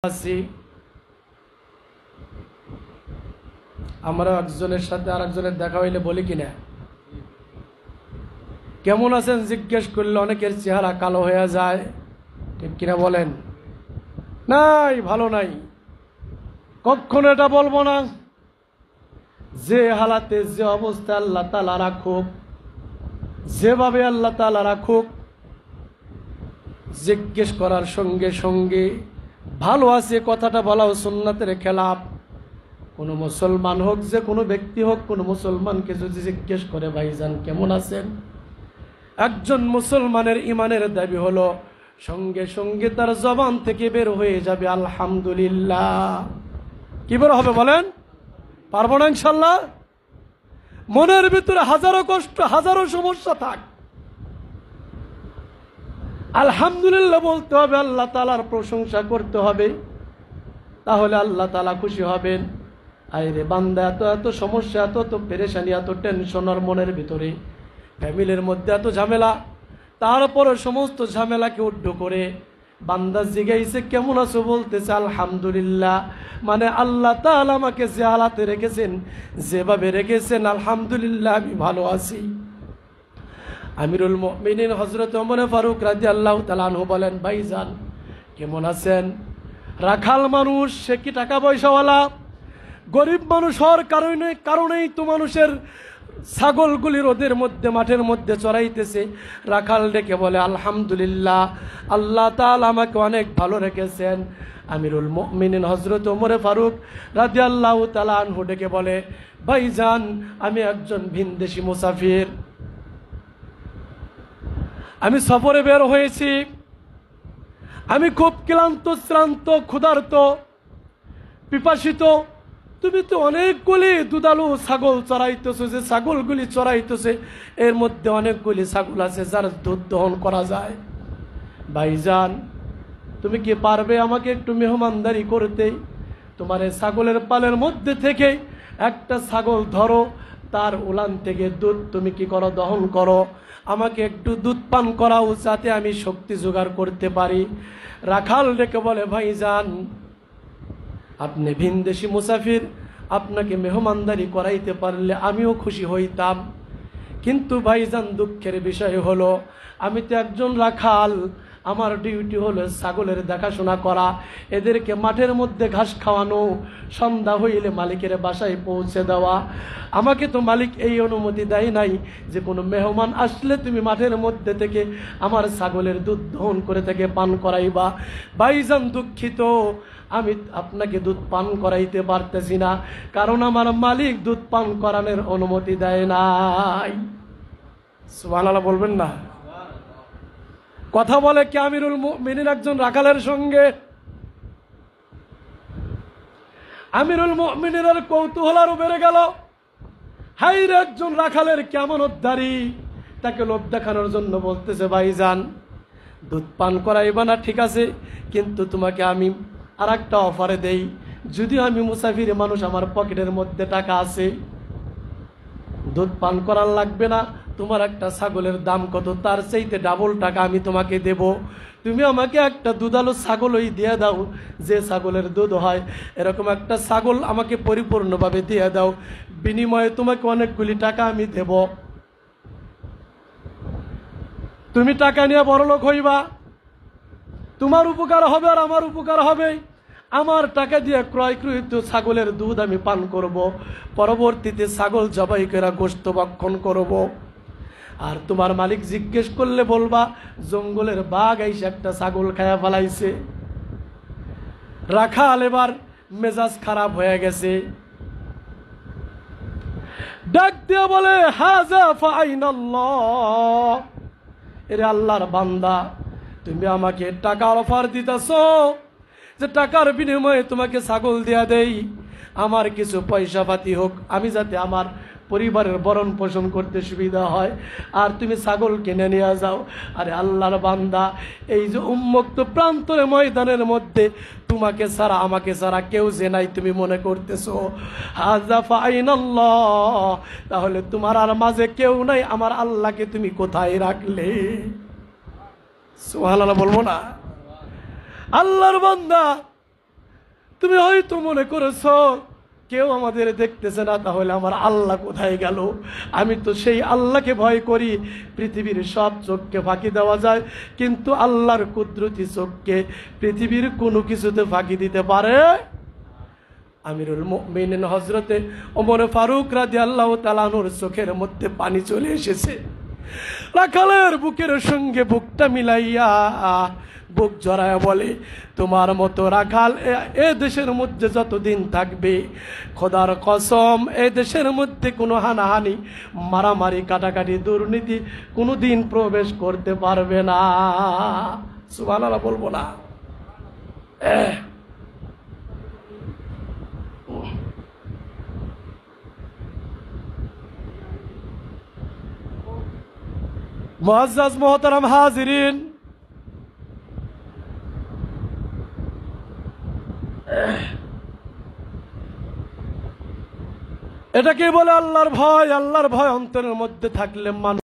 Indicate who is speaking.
Speaker 1: আছি আমরা একজনের সাথে আরেকজনের দেখা হইলে বলি কিনা কেমন আছেন জিজ্ঞেস করলে অনেকের চেহারা কালো হয়ে যায়, ঠিক কিনা বলেন? নাই, ভালো নাই, কখনো এটা বলবো না। যে হালাতে যে অবস্থা আল্লাহ তাআলা রাখুক, যেভাবে আল্লাহ তাআলা রাখুক, জিজ্ঞেস করার সঙ্গে সঙ্গে ভালো আছে কথাটা বলাও সুন্নাতের খেলাফ। কোনো মুসলমান হোক, যে কোনো ব্যক্তি হোক, কোনো মুসলমানকে যদি জিজ্ঞেস করে ভাইজান কেমন আছেন, একজন মুসলমানের ইমানের দাবি হলো সঙ্গে সঙ্গে তার জবান থেকে বের হয়ে যাবে আলহামদুলিল্লাহ। কি বের হবে বলেন? পারবো না ইনশাল্লাহ? মনের ভিতরে হাজারো কষ্ট, হাজারো সমস্যা থাক, আলহামদুলিল্লাহ বলতে হবে, আল্লাহ তাআলার প্রশংসা করতে হবে, তাহলে আল্লাহ তাআলা খুশি হবেন। আইরে বান্দা, এত এত সমস্যা, এত এত পেরেশানি, এত টেনশন আর মনের ভিতরে, ফ্যামিলির মধ্যে এত ঝামেলা, তারপরে সমস্ত ঝামেলাকে উড্ড করে বান্দা জিগাইছে কেমন আছো, বলতেছে আলহামদুলিল্লাহ। মানে আল্লাহ তাআলা আমাকে যে হালাতে রেখেছেন, যেভাবে রেখেছেন, আলহামদুলিল্লাহ আমি ভালো আছি। আমিরুল মুমিনিন হযরত ওমর ফারুক রাদিয়াল্লাহু তাআলা আনহু বলেন, ভাইজান কেমন আছেন? রাখাল মানুষ, সে কি টাকা পয়সাওয়ালা? গরিব মানুষ হওয়ার কারণেই তো মানুষের ছাগলগুলি রোদের মধ্যে, মাঠের মধ্যে চড়াইতেছে। রাখাল ডেকে বলে আলহামদুলিল্লাহ, আল্লাহ তাআলা আমাকে অনেক ভালো রেখেছেন। আমিরুল মুমিনিন হযরত ওমর ফারুক রাদিয়াল্লাহু তাআলা আনহু ডেকে বলে, ভাইজান আমি একজন ভিনদেশী মুসাফির, আমি সফরে বের হয়েছি, আমি খুব ক্লান্ত, শ্রান্ত, ক্ষুধার্ত, পিপাসিত। তুমি তো অনেকগুলি দুধালু ছাগল চড়াইতেছো, যে ছাগলগুলি চড়াইতেছে এর মধ্যে অনেকগুলি ছাগল আছে যার দুধ দহন করা যায়। ভাইজান তুমি কি পারবে আমাকে একটু মেহমানদারি করতে? তোমার এই ছাগলের পালের মধ্যে থেকে একটা ছাগল ধরো, তার উলান থেকে দুধ তুমি কি করো, দহন করো, আমাকে একটু দুধ পান করাও, যাতে আমি শক্তি জোগাড় করতে পারি। রাখাল ডেকে বলে, ভাইজান আপনি ভিনদেশী মুসাফির, আপনাকে মেহমানদারি করাইতে পারলে আমিও খুশি হইতাম, কিন্তু ভাইজান দুঃখের বিষয় হলো আমি তো একজন রাখাল, আমার ডিউটি হলো ছাগলের দেখাশোনা করা, এদেরকে মাঠের মধ্যে ঘাস খাওয়ানো, সন্ধ্যা হইলে মালিকের বাসায় পৌঁছে দেওয়া। আমাকে তো মালিক এই অনুমতি দেয় নাই যে কোনো মেহমান আসলে তুমি মাঠের মধ্যে থেকে আমার ছাগলের দুধ দহন করে থেকে পান করাইবা। ভাইজান দুঃখিত, আমি আপনাকে দুধ পান করাইতে পারতেছি না, কারণ আমার মালিক দুধ পান করানোর অনুমতি দেয় নাই। সুবহানাল্লাহ বলবেন না? কথা বলে কি আমিরুল মুমিনিন একজন রাখালের সঙ্গে। আমিরুল মুমিনিনের কৌতূহল আরো বেড়ে গেল, হাইরে একজন রাখালের কেমন উদ্ধারি, তাকে লোভ দেখানোর জন্য বলতেছে, ভাইজান দুধ পান করাইবা না ঠিক আছে, কিন্তু তোমাকে আমি আর একটা অফারে দেই, যদিও আমি মুসাফির মানুষ, আমার পকেটের মধ্যে টাকা আছে, দুধ পান করার লাগবে না, তোমার একটা ছাগলের দাম কত, তার চাইতে ডাবল টাকা আমি তোমাকে দেব, তুমি আমাকে একটা দুধালো ছাগলই দিয়ে দাও, যে ছাগলের দুধ হয় এরকম একটা ছাগল আমাকে পরিপূর্ণভাবে দিয়ে দাও, বিনিময়ে তোমাকে অনেকগুলি টাকা আমি দেব, তুমি টাকা নিয়ে বড়লোক হইবা, তোমার উপকার হবে আর আমার উপকার হবে, আমার টাকা দিয়ে ক্রয়কৃত ছাগলের দুধ আমি পান করব, পরবর্তীতে ছাগল জবাই করে গোশত ভক্ষণ করব, আর তোমার মালিক জিজ্ঞেস করলে বলবা জঙ্গলের বাঘ এসে একটা ছাগল খায়া ফেলাইছে। রাখাল এবার মেজাজ খারাপ হয়ে গেছে, ডাক দিয়ে বলে, হাযা ফাআইনাল্লাহ, এরে আল্লাহর বান্দা, তুমি আমাকে টাকার অফার দিতেছো, যে টাকার বিনিময়ে তোমাকে ছাগল দেয়া দেই, আমার কিছু পয়সা পাতি হোক, আমি যাতে আমার পরিবারের ভরণ পোষণ করতে সুবিধা হয়, আর তুমি ছাগল কিনে নিয়ে যাও। আরে আল্লাহর বান্দা, এই যে উন্মুক্ত প্রান্তরে ময়দানের মধ্যে তোমাকে ছাড়া, আমাকে ছাড়া কেউ যে নাই তুমি মনে করতেছো, হাযা ফাআইনাল্লাহ, তাহলে তোমার আর মাঝে কেউ নাই, আমার আল্লাহকে তুমি কোথায় রাখলে? সুবহানাল্লাহ বলবো না? আল্লাহর বান্দা তুমি হয়তো মনে করেছো কেউ আমাদের দেখতেছে না, তাহলে আমার আল্লাহ কোথায় গেল? আমি তো সেই আল্লাহকে ভয় করি। পৃথিবীর সব চোখকে ফাঁকি দেওয়া যায়, কিন্তু আল্লাহর কুদরতি চোখকে পৃথিবীর কোনো কিছুতে ফাঁকি দিতে পারে? আমিরুল মুমিনিন হযরতে ওমর ফারুক রাদিয়াল্লাহু তাআলা আনহুর চোখের মধ্যে পানি চলে এসেছে। রাখালের বুকের সঙ্গে বুকটা মিলাইয়া বুক জড়ায় বলে, তোমার মতো রাখাল এ দেশের মধ্যে যতদিন থাকবে, খোদার কসম এ দেশের মধ্যে কোনো হানাহানি, মারামারি, কাটাকাটি, দুর্নীতি কোনোদিন প্রবেশ করতে পারবে না। সুবহানাল্লাহ বলবো না? মুআজ্জাজ মোহতারাম হাজিরিন, এটাকে বলে আল্লাহর ভয়। আল্লাহর ভয় অন্তরের মধ্যে থাকলে মানুষ